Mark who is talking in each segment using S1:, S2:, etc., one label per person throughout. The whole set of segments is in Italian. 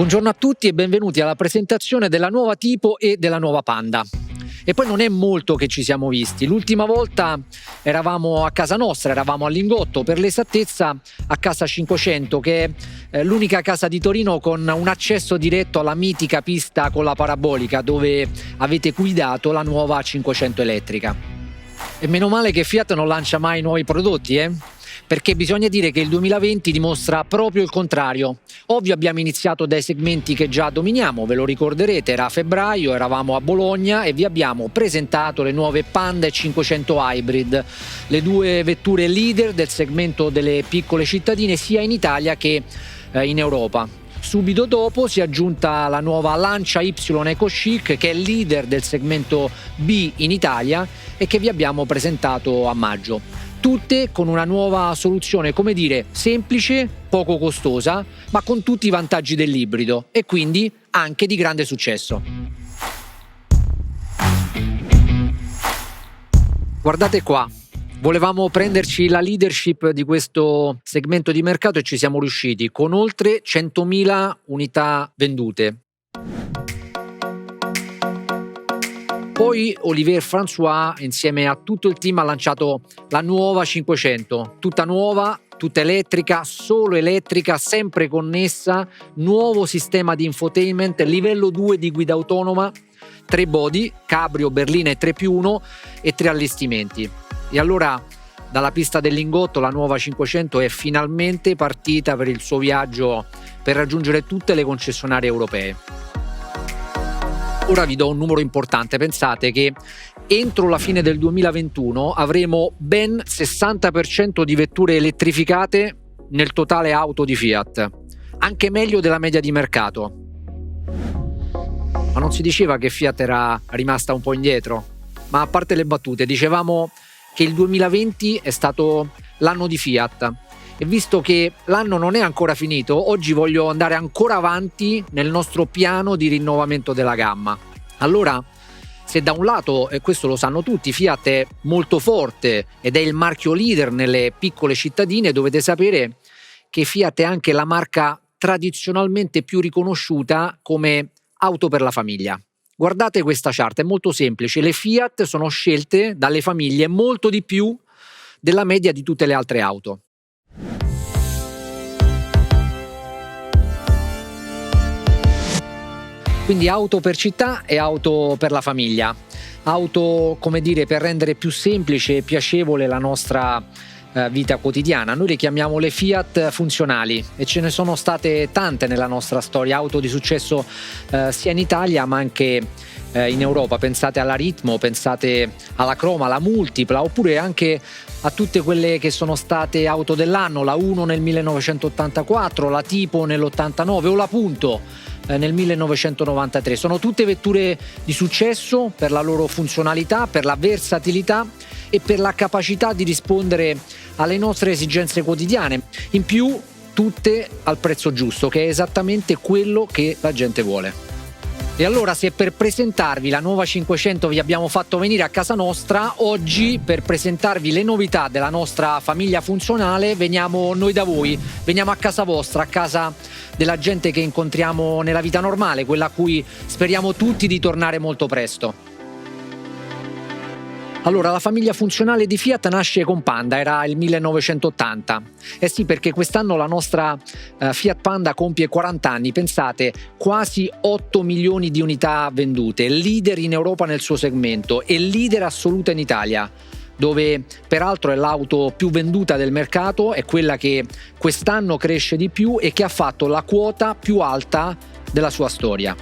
S1: Buongiorno a tutti e benvenuti alla presentazione della nuova Tipo e della nuova Panda. E poi non è molto che ci siamo visti. L'ultima volta eravamo a casa nostra, eravamo a Lingotto, per l'esattezza a Casa 500, che è l'unica casa di Torino con un accesso diretto alla mitica pista con la parabolica dove avete guidato la nuova 500 elettrica. E meno male che Fiat non lancia mai nuovi prodotti, perché bisogna dire che il 2020 dimostra proprio il contrario. Ovvio, abbiamo iniziato dai segmenti che già dominiamo, ve lo ricorderete, era a febbraio, eravamo a Bologna e vi abbiamo presentato le nuove Panda e 500 Hybrid, le due vetture leader del segmento delle piccole cittadine sia in Italia che in Europa. Subito dopo si è aggiunta la nuova Lancia Y EcoChic, che è leader del segmento B in Italia e che vi abbiamo presentato a maggio. Tutte con una nuova soluzione, come dire, semplice, poco costosa, ma con tutti i vantaggi dell'ibrido e quindi anche di grande successo. Guardate qua, volevamo prenderci la leadership di questo segmento di mercato e ci siamo riusciti, con oltre 100.000 unità vendute. Poi Olivier François insieme a tutto il team ha lanciato la nuova 500, tutta nuova, tutta elettrica, solo elettrica, sempre connessa, nuovo sistema di infotainment, livello 2 di guida autonoma, 3 body, cabrio, berlina e 3+1 e 3 allestimenti. E allora dalla pista del Lingotto la nuova 500 è finalmente partita per il suo viaggio per raggiungere tutte le concessionarie europee. Ora vi do un numero importante, pensate che entro la fine del 2021 avremo ben 60% di vetture elettrificate nel totale auto di Fiat, anche meglio della media di mercato. Ma non si diceva che Fiat era rimasta un po' indietro? Ma a parte le battute, dicevamo che il 2020 è stato l'anno di Fiat. E visto che l'anno non è ancora finito, oggi voglio andare ancora avanti nel nostro piano di rinnovamento della gamma. Allora, se da un lato, e questo lo sanno tutti, Fiat è molto forte ed è il marchio leader nelle piccole cittadine, dovete sapere che Fiat è anche la marca tradizionalmente più riconosciuta come auto per la famiglia. Guardate questa chart, è molto semplice, le Fiat sono scelte dalle famiglie molto di più della media di tutte le altre auto. Quindi auto per città e auto per la famiglia, auto, come dire, per rendere più semplice e piacevole la nostra vita quotidiana. Noi le chiamiamo le Fiat funzionali e ce ne sono state tante nella nostra storia, auto di successo sia in Italia ma anche in Europa. Pensate alla Ritmo, pensate alla Croma, alla Multipla, oppure anche a tutte quelle che sono state auto dell'anno, la Uno nel 1984, la Tipo nell'89 o la Punto nel 1993. Sono tutte vetture di successo per la loro funzionalità, per la versatilità e per la capacità di rispondere alle nostre esigenze quotidiane. In più, tutte al prezzo giusto, che è esattamente quello che la gente vuole. E allora, se per presentarvi la nuova 500 vi abbiamo fatto venire a casa nostra, oggi per presentarvi le novità della nostra famiglia funzionale veniamo noi da voi, veniamo a casa vostra, a casa della gente che incontriamo nella vita normale, quella a cui speriamo tutti di tornare molto presto. Allora, la famiglia funzionale di Fiat nasce con Panda, era il 1980. Eh sì, perché quest'anno la nostra Fiat Panda compie 40 anni, pensate, quasi 8 milioni di unità vendute, leader in Europa nel suo segmento e leader assoluta in Italia, dove peraltro è l'auto più venduta del mercato, è quella che quest'anno cresce di più e che ha fatto la quota più alta della sua storia.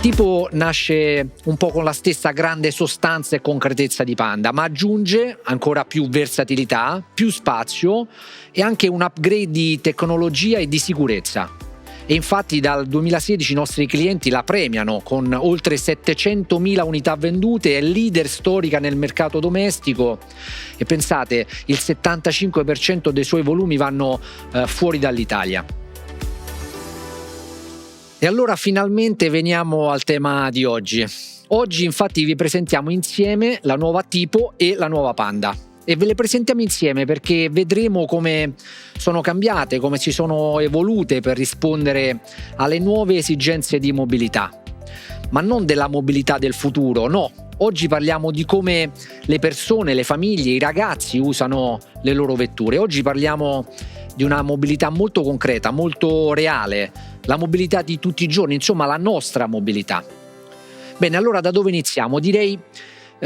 S1: Tipo nasce un po' con la stessa grande sostanza e concretezza di Panda, ma aggiunge ancora più versatilità, più spazio e anche un upgrade di tecnologia e di sicurezza. E infatti dal 2016 i nostri clienti la premiano con oltre 700.000 unità vendute, è leader storica nel mercato domestico e pensate, il 75% dei suoi volumi vanno fuori dall'Italia. E allora finalmente veniamo al tema di oggi. Oggi infatti vi presentiamo insieme la nuova Tipo e la nuova Panda. e ve le presentiamo insieme perché vedremo come sono cambiate, come si sono evolute per rispondere alle nuove esigenze di mobilità. Ma non della mobilità del futuro, no. Oggi parliamo di come le persone, le famiglie, i ragazzi usano le loro vetture. Oggi parliamo di una mobilità molto concreta, molto reale, la mobilità di tutti i giorni, insomma la nostra mobilità. Bene, allora da dove iniziamo? Direi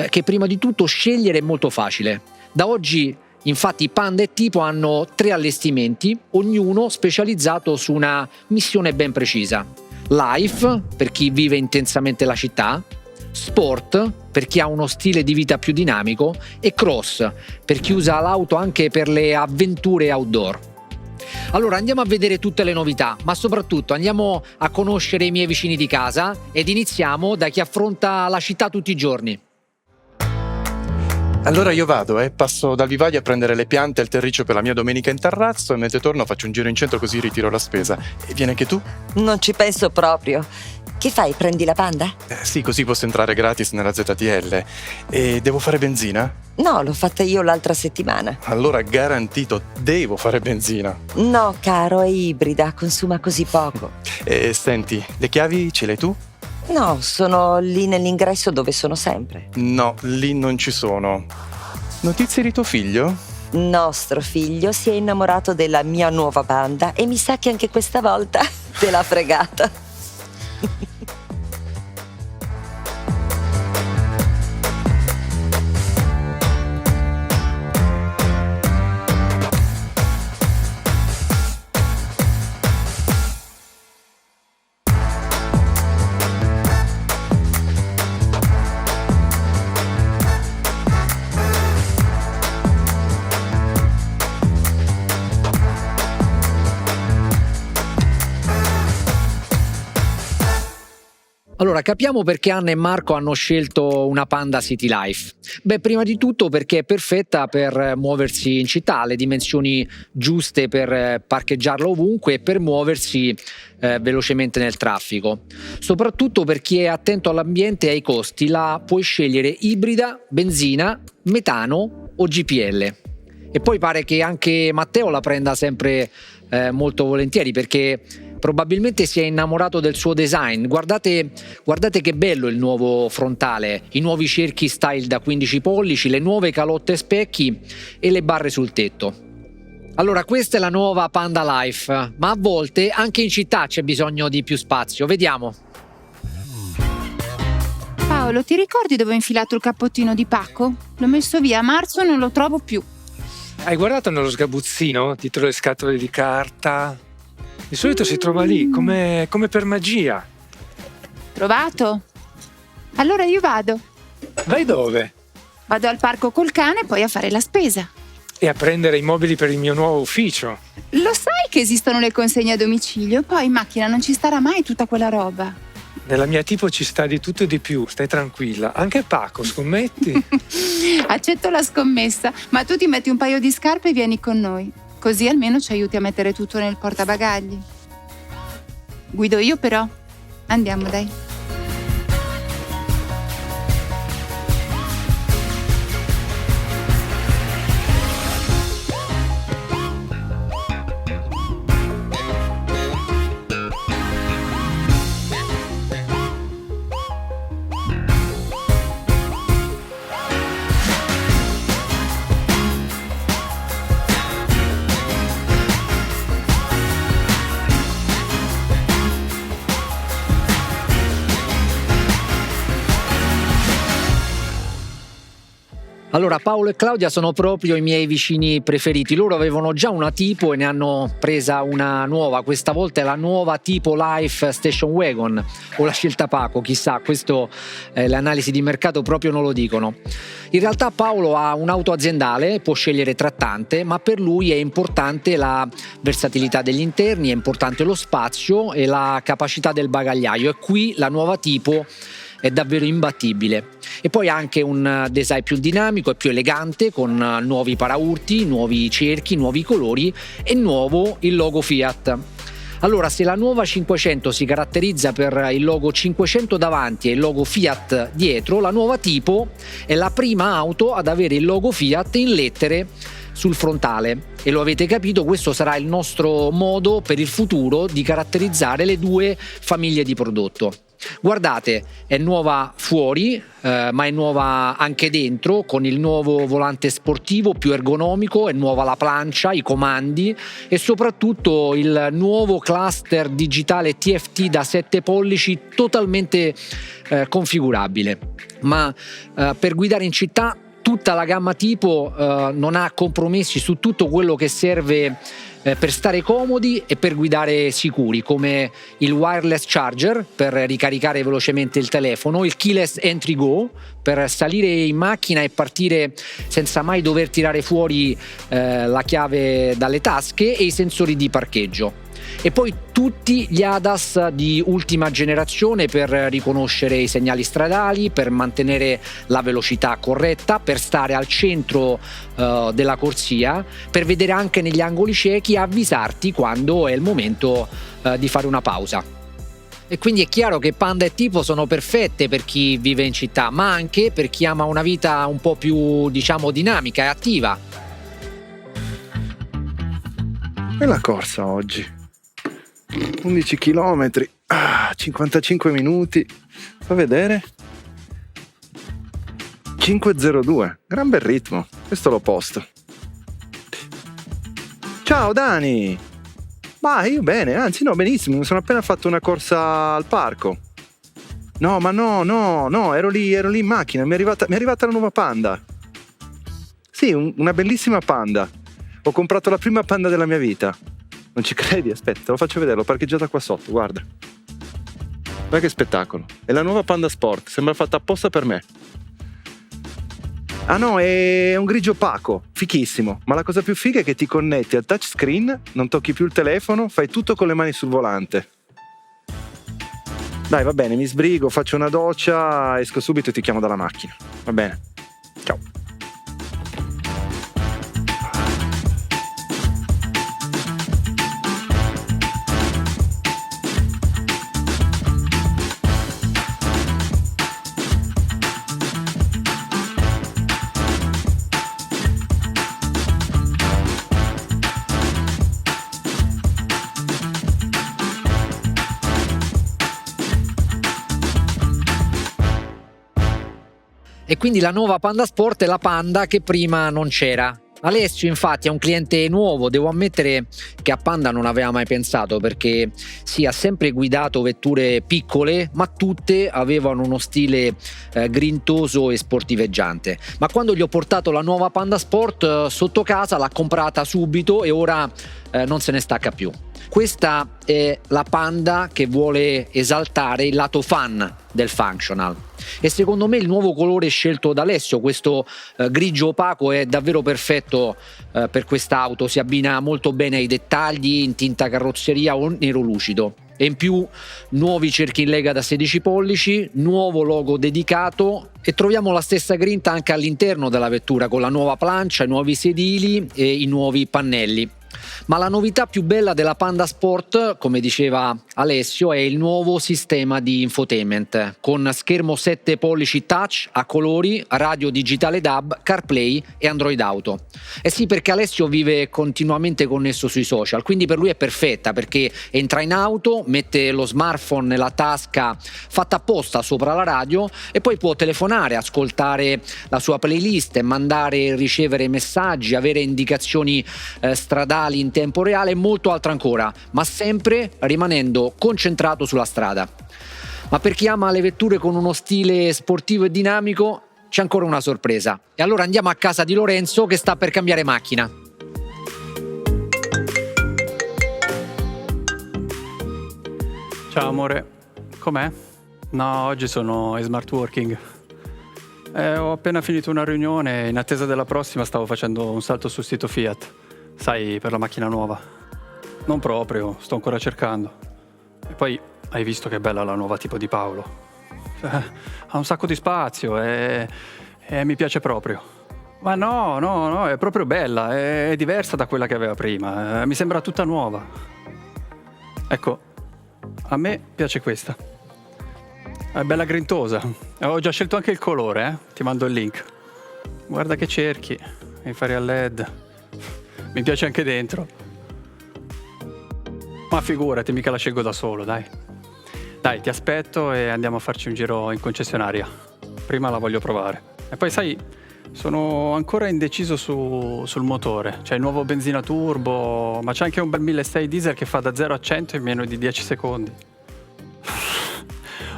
S1: che prima di tutto scegliere è molto facile. Da oggi infatti Panda e Tipo hanno 3 allestimenti, ognuno specializzato su una missione ben precisa. Life, per chi vive intensamente la città, Sport, per chi ha uno stile di vita più dinamico, e Cross, per chi usa l'auto anche per le avventure outdoor. Allora andiamo a vedere tutte le novità, ma soprattutto andiamo a conoscere i miei vicini di casa ed iniziamo da chi affronta la città tutti i giorni.
S2: Allora io vado, passo dal vivaio a prendere le piante e il terriccio per la mia domenica in terrazzo e mentre torno faccio un giro in centro così ritiro la spesa. E vieni anche tu?
S3: Non ci penso proprio. Che fai, prendi la Panda?
S2: Sì, così posso entrare gratis nella ZTL. E devo fare benzina?
S3: No, l'ho fatta io l'altra settimana.
S2: Allora garantito, devo fare benzina.
S3: No, caro, è ibrida, consuma così poco.
S2: E senti, le chiavi ce l'hai tu?
S3: No, sono lì nell'ingresso dove sono sempre.
S2: No, lì non ci sono. Notizie di tuo figlio?
S3: Nostro figlio si è innamorato della mia nuova Panda e mi sa che anche questa volta te l'ha fregata.
S1: Allora, capiamo perché Anna e Marco hanno scelto una Panda City Life. Beh, prima di tutto perché è perfetta per muoversi in città, ha le dimensioni giuste per parcheggiarla ovunque e per muoversi velocemente nel traffico. Soprattutto per chi è attento all'ambiente e ai costi, la puoi scegliere ibrida, benzina, metano o GPL. E poi pare che anche Matteo la prenda sempre molto volentieri perché probabilmente si è innamorato del suo design. Guardate che bello il nuovo frontale, i nuovi cerchi style da 15 pollici, le nuove calotte e specchi e le barre sul tetto. Allora, questa è la nuova Panda Life, ma a volte anche in città c'è bisogno di più spazio. Vediamo.
S4: Paolo, ti ricordi dove ho infilato il cappottino di Paco? L'ho messo via a marzo e non lo trovo più.
S5: Hai guardato nello sgabuzzino dietro le scatole di carta? Di solito si trova lì, come per magia.
S4: Trovato? Allora io vado.
S5: Vai dove?
S4: Vado al parco col cane e poi a fare la spesa.
S5: E a prendere i mobili per il mio nuovo ufficio.
S4: Lo sai che esistono le consegne a domicilio? Poi in macchina non ci starà mai tutta quella roba.
S5: Nella mia tipo ci sta di tutto e di più, stai tranquilla. Anche Paco, scommetti?
S4: Accetto la scommessa, ma tu ti metti un paio di scarpe e vieni con noi. Così almeno ci aiuti a mettere tutto nel portabagagli. Guido io però. Andiamo, dai.
S1: Allora, Paolo e Claudia sono proprio i miei vicini preferiti. Loro avevano già una Tipo e ne hanno presa una nuova. Questa volta è la nuova Tipo Life Station Wagon, o la scelta Paco, chissà, questo le analisi di mercato proprio non lo dicono. In realtà Paolo ha un'auto aziendale, può scegliere tra tante, ma per lui è importante la versatilità degli interni, è importante lo spazio e la capacità del bagagliaio, e qui la nuova Tipo è davvero imbattibile. E poi ha anche un design più dinamico e più elegante, con nuovi paraurti, nuovi cerchi, nuovi colori e nuovo il logo Fiat. Allora, se la nuova 500 si caratterizza per il logo 500 davanti e il logo Fiat dietro, la nuova Tipo è la prima auto ad avere il logo Fiat in lettere sul frontale. E lo avete capito, questo sarà il nostro modo per il futuro di caratterizzare le due famiglie di prodotto. Guardate, è nuova fuori, ma è nuova anche dentro, con il nuovo volante sportivo più ergonomico, è nuova la plancia, i comandi e soprattutto il nuovo cluster digitale TFT da 7 pollici totalmente configurabile. Ma per guidare in città tutta la gamma Tipo non ha compromessi su tutto quello che serve per stare comodi e per guidare sicuri, come il wireless charger per ricaricare velocemente il telefono, il keyless entry go per salire in macchina e partire senza mai dover tirare fuori la chiave dalle tasche, e i sensori di parcheggio. E poi tutti gli ADAS di ultima generazione per riconoscere i segnali stradali, per mantenere la velocità corretta, per stare al centro della corsia, per vedere anche negli angoli ciechi e avvisarti quando è il momento di fare una pausa. E quindi è chiaro che Panda e Tipo sono perfette per chi vive in città, ma anche per chi ama una vita un po' più, diciamo, dinamica e attiva.
S6: E la corsa oggi? 11 km, 55 minuti, fa vedere, 5:02, gran bel ritmo, questo lo posto. Ciao Dani! Ma io bene, anzi no, benissimo, mi sono appena fatto una corsa al parco. No, ma no, ero lì in macchina, mi è arrivata la nuova Panda. Sì, una bellissima Panda. Ho comprato la prima Panda della mia vita. Non ci credi? Aspetta, te lo faccio vedere, l'ho parcheggiata qua sotto, guarda. Guarda che spettacolo. È la nuova Panda Sport, sembra fatta apposta per me. Ah no, è un grigio opaco, fichissimo. Ma la cosa più figa è che ti connetti al touchscreen, non tocchi più il telefono, fai tutto con le mani sul volante. Dai, va bene, mi sbrigo, faccio una doccia, esco subito e ti chiamo dalla macchina. Va bene? Ciao.
S1: E quindi la nuova Panda Sport è la Panda che prima non c'era. Alessio infatti è un cliente nuovo, devo ammettere che a Panda non aveva mai pensato, perché sì, ha sempre guidato vetture piccole, ma tutte avevano uno stile grintoso e sportiveggiante. Ma quando gli ho portato la nuova Panda Sport sotto casa l'ha comprata subito e ora non se ne stacca più. Questa è la Panda che vuole esaltare il lato fun del functional. E secondo me il nuovo colore scelto da Alessio, questo grigio opaco, è davvero perfetto per quest'auto, si abbina molto bene ai dettagli in tinta carrozzeria o nero lucido. E in più nuovi cerchi in lega da 16 pollici, nuovo logo dedicato, e troviamo la stessa grinta anche all'interno della vettura con la nuova plancia, i nuovi sedili e i nuovi pannelli. Ma la novità più bella della Panda Sport, come diceva Alessio, è il nuovo sistema di infotainment con schermo 7 pollici touch a colori, radio digitale DAB, CarPlay e Android Auto. Eh sì, perché Alessio vive continuamente connesso sui social, quindi per lui è perfetta, perché entra in auto, mette lo smartphone nella tasca fatta apposta sopra la radio e poi può telefonare, ascoltare la sua playlist, mandare e ricevere messaggi, avere indicazioni stradali in tempo reale e molto altro ancora, ma sempre rimanendo concentrato sulla strada. Ma per chi ama le vetture con uno stile sportivo e dinamico c'è ancora una sorpresa. E allora andiamo a casa di Lorenzo che sta per cambiare macchina.
S7: Ciao amore, com'è? No, oggi sono in smart working. Ho appena finito una riunione, in attesa della prossima stavo facendo un salto sul sito Fiat. Sai, per la macchina nuova. Non proprio, sto ancora cercando. E poi hai visto che bella la nuova Tipo di Paolo. Ha un sacco di spazio e mi piace proprio. Ma no, è proprio bella, è diversa da quella che aveva prima. Mi sembra tutta nuova. Ecco, a me piace questa. È bella grintosa. Ho già scelto anche il colore, Ti mando il link. Guarda che cerchi. Mi fare a LED. Mi piace anche dentro. Ma figurati, mica la scelgo da solo, dai. Dai, ti aspetto e andiamo a farci un giro in concessionaria. Prima la voglio provare. E poi sai, sono ancora indeciso sul motore. C'è il nuovo benzina turbo, ma c'è anche un bel 1600 diesel che fa da 0 a 100 in meno di 10 secondi.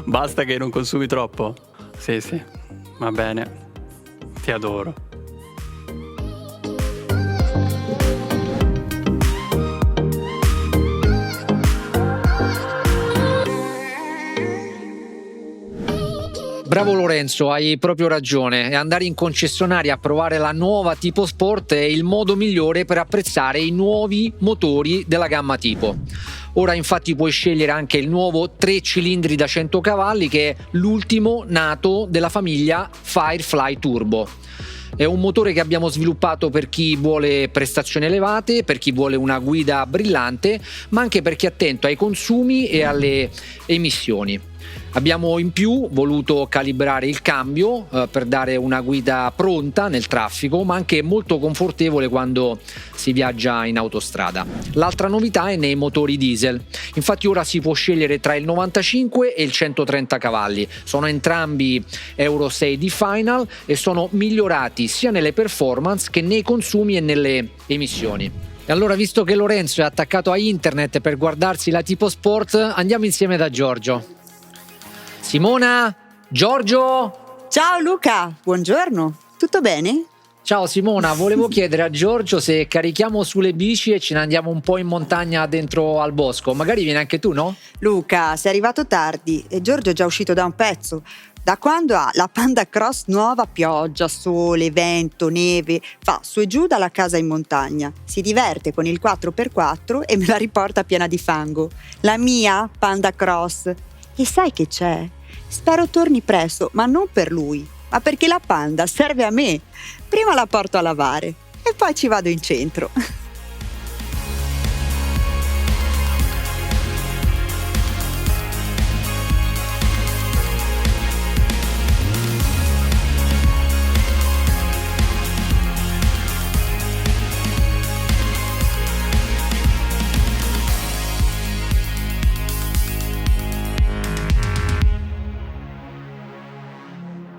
S7: Basta che non consumi troppo. Sì, va bene. Ti adoro.
S1: Bravo Lorenzo, hai proprio ragione. Andare in concessionaria a provare la nuova Tipo Sport è il modo migliore per apprezzare i nuovi motori della gamma Tipo. Ora infatti puoi scegliere anche il nuovo 3 cilindri da 100 cavalli che è l'ultimo nato della famiglia Firefly Turbo. È un motore che abbiamo sviluppato per chi vuole prestazioni elevate, per chi vuole una guida brillante, ma anche per chi è attento ai consumi e alle emissioni. Abbiamo in più voluto calibrare il cambio per dare una guida pronta nel traffico, ma anche molto confortevole quando si viaggia in autostrada. L'altra novità è nei motori diesel. Infatti ora si può scegliere tra il 95 e il 130 cavalli. Sono entrambi Euro 6 di Final e sono migliorati sia nelle performance che nei consumi e nelle emissioni. E allora, visto che Lorenzo è attaccato a internet per guardarsi la Tipo Sport, andiamo insieme da Giorgio. Simona? Giorgio?
S8: Ciao Luca, buongiorno, tutto bene?
S1: Ciao Simona, volevo chiedere a Giorgio se carichiamo sulle bici e ce ne andiamo un po' in montagna dentro al bosco. Magari vieni anche tu, no?
S8: Luca, sei arrivato tardi e Giorgio è già uscito da un pezzo. Da quando ha la Panda Cross nuova, pioggia, sole, vento, neve, fa su e giù dalla casa in montagna. Si diverte con il 4x4 e me la riporta piena di fango. La mia Panda Cross. E sai che c'è? Spero torni presto, ma non per lui, ma perché la Panda serve a me. Prima la porto a lavare e poi ci vado in centro.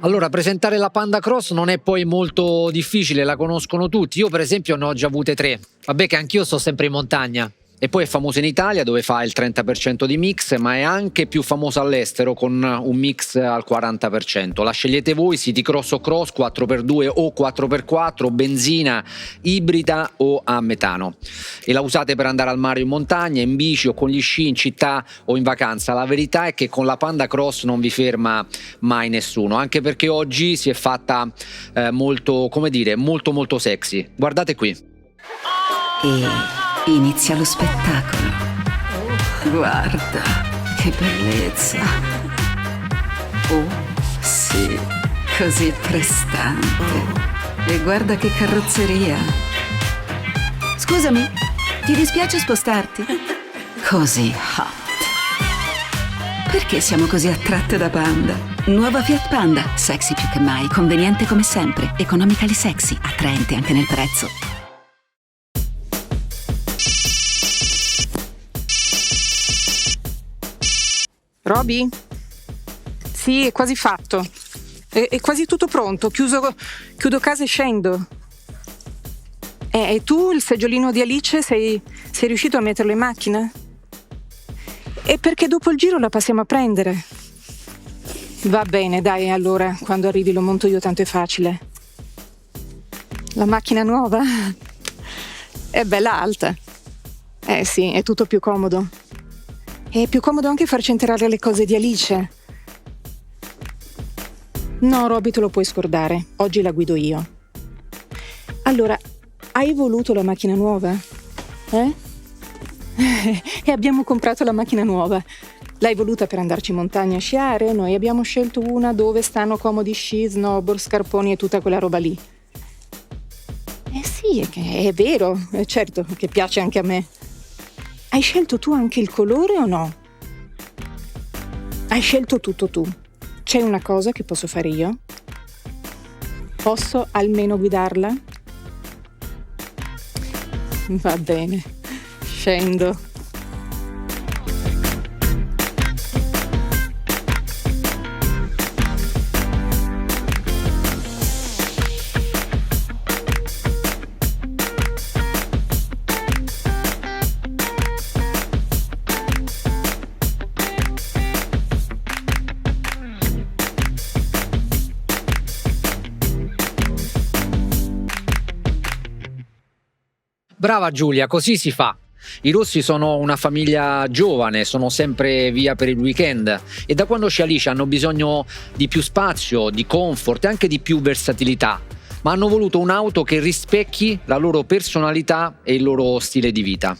S1: Allora, presentare la Panda Cross non è poi molto difficile, la conoscono tutti. Io per esempio ne ho già avute 3. Vabbè che anch'io sto sempre in montagna. E poi è famosa in Italia dove fa il 30% di mix, ma è anche più famosa all'estero con un mix al 40%. La scegliete voi, City Cross o Cross, 4x2 o 4x4, benzina, ibrida o a metano. E la usate per andare al mare in montagna, in bici o con gli sci, in città o in vacanza. La verità è che con la Panda Cross non vi ferma mai nessuno, anche perché oggi si è fatta molto, come dire, molto molto sexy. Guardate qui.
S9: Inizia lo spettacolo. Guarda, che bellezza. Oh, sì, così prestante. E guarda che carrozzeria. Scusami, ti dispiace spostarti? Così hot. Perché siamo così attratte da Panda? Nuova Fiat Panda, sexy più che mai, conveniente come sempre, economically sexy, attraente anche nel prezzo.
S10: Roby? Sì, è quasi fatto. È quasi tutto pronto. Chiudo casa e scendo. E tu, il seggiolino di Alice, sei riuscito a metterlo in macchina? E perché dopo il giro la passiamo a prendere. Va bene, dai, allora, quando arrivi lo monto io, tanto è facile. La macchina nuova? È bella alta. Sì, è tutto più comodo. È più comodo anche farci entrare le cose di Alice. No, Roby, te lo puoi scordare. Oggi la guido io. Allora, hai voluto la macchina nuova? E abbiamo comprato la macchina nuova. L'hai voluta per andarci in montagna a sciare? Noi abbiamo scelto una dove stanno comodi sci, snowboard, scarponi e tutta quella roba lì. Sì, è vero. Certo che piace anche a me. Hai scelto tu anche il colore o no? Hai scelto tutto tu. C'è una cosa che posso fare io? Posso almeno guidarla? Va bene, scendo.
S1: Brava Giulia, così si fa. I Rossi sono una famiglia giovane, sono sempre via per il weekend e da quando c'è Alice hanno bisogno di più spazio, di comfort e anche di più versatilità, ma hanno voluto un'auto che rispecchi la loro personalità e il loro stile di vita.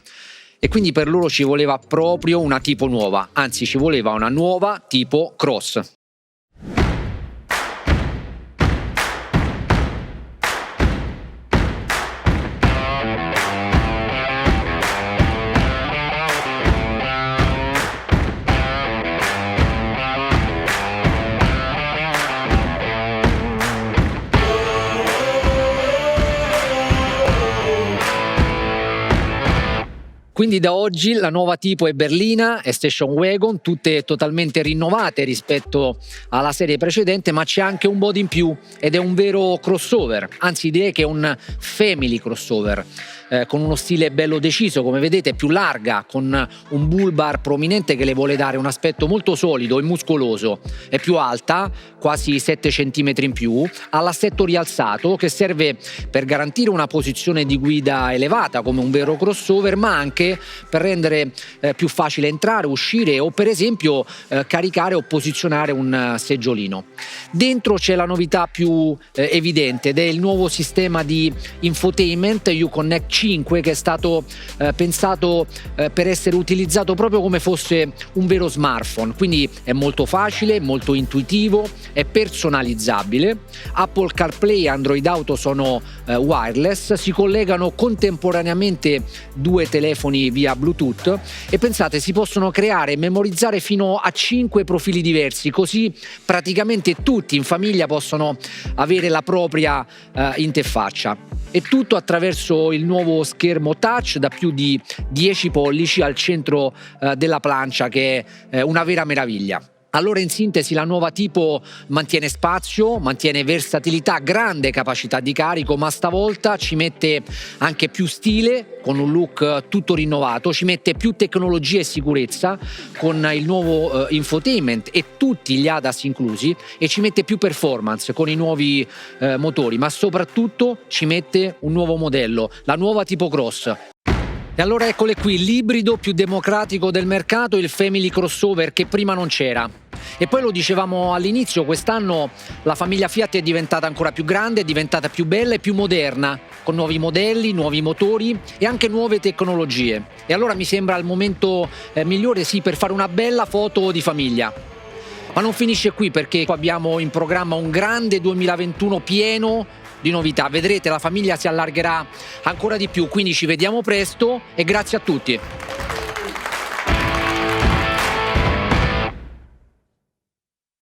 S1: E quindi per loro ci voleva proprio una tipo nuova, anzi ci voleva una nuova tipo Cross. Quindi da oggi la nuova tipo è berlina, è station wagon, tutte totalmente rinnovate rispetto alla serie precedente, ma c'è anche un body in più ed è un vero crossover, anzi direi che è un family crossover, con uno stile bello deciso, come vedete più larga, con un bull bar prominente che le vuole dare un aspetto molto solido e muscoloso, è più alta, quasi 7 cm in più, ha l'assetto rialzato che serve per garantire una posizione di guida elevata come un vero crossover, ma anche per rendere più facile entrare, uscire o per esempio caricare o posizionare un seggiolino. Dentro c'è la novità più evidente ed è il nuovo sistema di infotainment Uconnect 5 che è stato pensato per essere utilizzato proprio come fosse un vero smartphone, quindi è molto facile, molto intuitivo, è personalizzabile. Apple CarPlay e Android Auto sono wireless, si collegano contemporaneamente due telefoni via Bluetooth e pensate si possono creare e memorizzare fino a 5 profili diversi, così praticamente tutti in famiglia possono avere la propria interfaccia. E tutto attraverso il nuovo schermo touch da più di 10 pollici al centro della plancia, che è una vera meraviglia. Allora in sintesi la nuova tipo mantiene spazio, mantiene versatilità, grande capacità di carico, ma stavolta ci mette anche più stile con un look tutto rinnovato, ci mette più tecnologia e sicurezza con il nuovo infotainment e tutti gli ADAS inclusi, e ci mette più performance con i nuovi motori, ma soprattutto ci mette un nuovo modello, la nuova tipo Cross. E allora eccole qui, l'ibrido più democratico del mercato, il family crossover che prima non c'era. E poi lo dicevamo all'inizio, quest'anno la famiglia Fiat è diventata ancora più grande, è diventata più bella e più moderna, con nuovi modelli, nuovi motori e anche nuove tecnologie. E allora mi sembra il momento migliore per fare una bella foto di famiglia. Ma non finisce qui, perché abbiamo in programma un grande 2021 pieno di novità. Vedrete, la famiglia si allargherà ancora di più, quindi ci vediamo presto e grazie a tutti.